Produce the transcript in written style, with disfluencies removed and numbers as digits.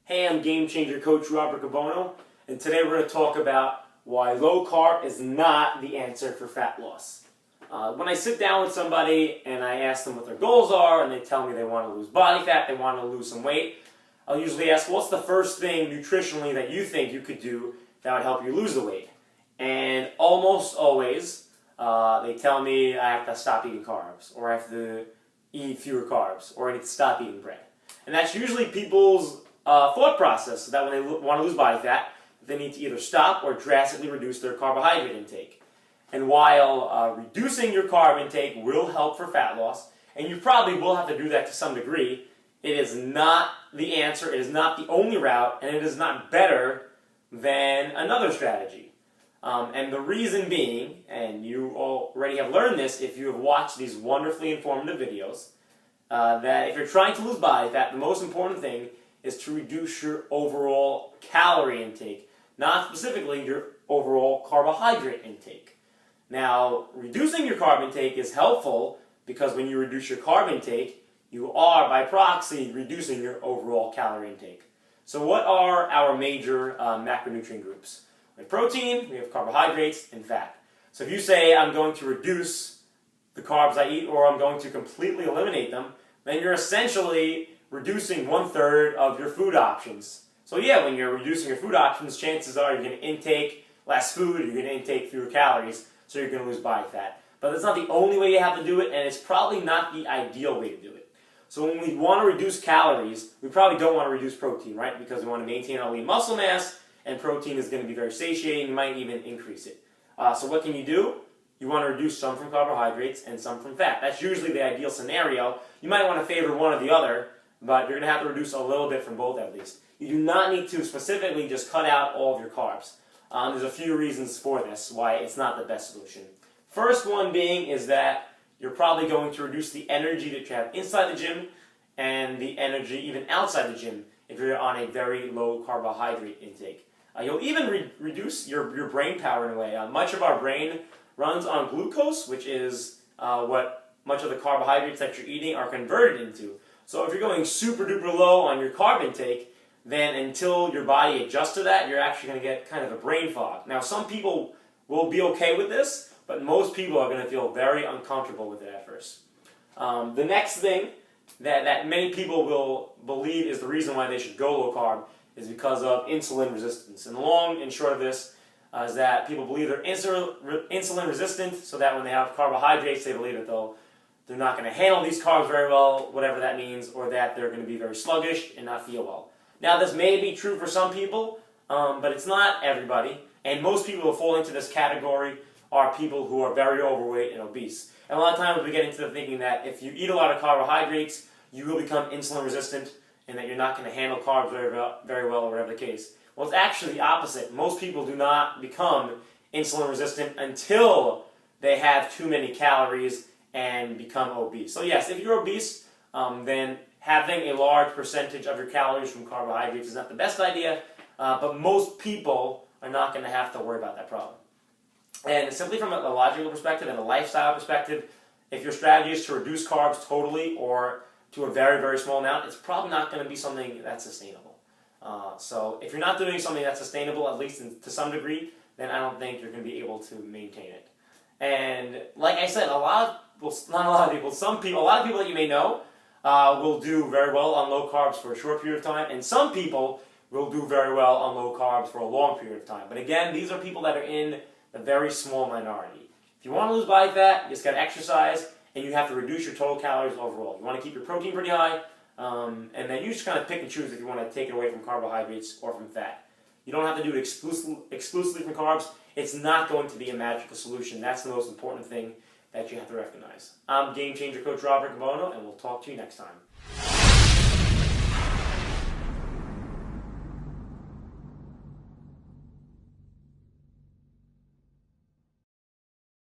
Hey, I'm Game Changer Coach Rob Riccobono, and today we're going to talk about why low carb is not the answer for fat loss. When I sit down with somebody and I ask them what their goals are and they tell me they want to lose body fat, they want to lose some weight, I'll usually ask, what's the first thing nutritionally that you think you could do that would help you lose the weight? And almost always they tell me I have to stop eating carbs, or I have to eat fewer carbs, or I need to stop eating bread. And that's usually people's thought process, that when they want to lose body fat, they need to either stop or drastically reduce their carbohydrate intake. And while reducing your carb intake will help for fat loss, and you probably will have to do that to some degree, it is not the answer, it is not the only route, and it is not better than another strategy. And the reason being, and you already have learned this if you have watched these wonderfully informative videos, that if you're trying to lose body fat, the most important thing is to reduce your overall calorie intake, not specifically your overall carbohydrate intake. Now, reducing your carb intake is helpful because when you reduce your carb intake, you are, by proxy, reducing your overall calorie intake. So what are our major macronutrient groups? We have protein, we have carbohydrates, and fat. So if you say, I'm going to reduce the carbs I eat, or I'm going to completely eliminate them, then you're essentially reducing 1/3 of your food options. So yeah, when you're reducing your food options, chances are you're going to intake less food, you're going to intake fewer calories, so you're going to lose body fat. But that's not the only way you have to do it, and it's probably not the ideal way to do it. So when we want to reduce calories, we probably don't want to reduce protein, right? Because we want to maintain our lean muscle mass, and protein is going to be very satiating, you might even increase it. So what can you do? You want to reduce some from carbohydrates and some from fat. That's usually the ideal scenario. You might want to favor one or the other, but you're going to have to reduce a little bit from both at least. You do not need to specifically just cut out all of your carbs. There's a few reasons for this, why it's not the best solution. First one being is that you're probably going to reduce the energy that you have inside the gym and the energy even outside the gym if you're on a very low carbohydrate intake. You'll even reduce your brain power in a way. Much of our brain runs on glucose, which is what much of the carbohydrates that you're eating are converted into. So if you're going super duper low on your carb intake, then until your body adjusts to that, you're actually going to get kind of a brain fog. Now, some people will be okay with this, but most people are going to feel very uncomfortable with it at first. The next thing that many people will believe is the reason why they should go low carb is because of insulin resistance. And the long and short of this is that people believe they're insulin resistant, so that when they have carbohydrates, they believe that they're not going to handle these carbs very well, whatever that means, or that they're going to be very sluggish and not feel well. Now, this may be true for some people, but it's not everybody. And most people who fall into this category are people who are very overweight and obese. And a lot of times we get into the thinking that if you eat a lot of carbohydrates, you will become insulin resistant and that you're not going to handle carbs very well, or whatever the case. Well, it's actually the opposite. Most people do not become insulin resistant until they have too many calories and become obese. So yes, if you're obese, then having a large percentage of your calories from carbohydrates is not the best idea, but most people are not going to have to worry about that problem. And simply from a logical perspective and a lifestyle perspective, if your strategy is to reduce carbs totally or to a very, very small amount, it's probably not going to be something that's sustainable. So if you're not doing something that's sustainable, at least to some degree, then I don't think you're going to be able to maintain it. And like I said, a lot of people that you may know will do very well on low carbs for a short period of time, and some people will do very well on low carbs for a long period of time. But again, these are people that are in a very small minority. If you want to lose body fat, you just got to exercise, and you have to reduce your total calories overall. You want to keep your protein pretty high, and then you just kind of pick and choose if you want to take it away from carbohydrates or from fat. You don't have to do it exclusively from carbs. It's not going to be a magical solution. That's the most important thing that you have to recognize. I'm Game Changer Coach Rob Riccobono, and we'll talk to you next time.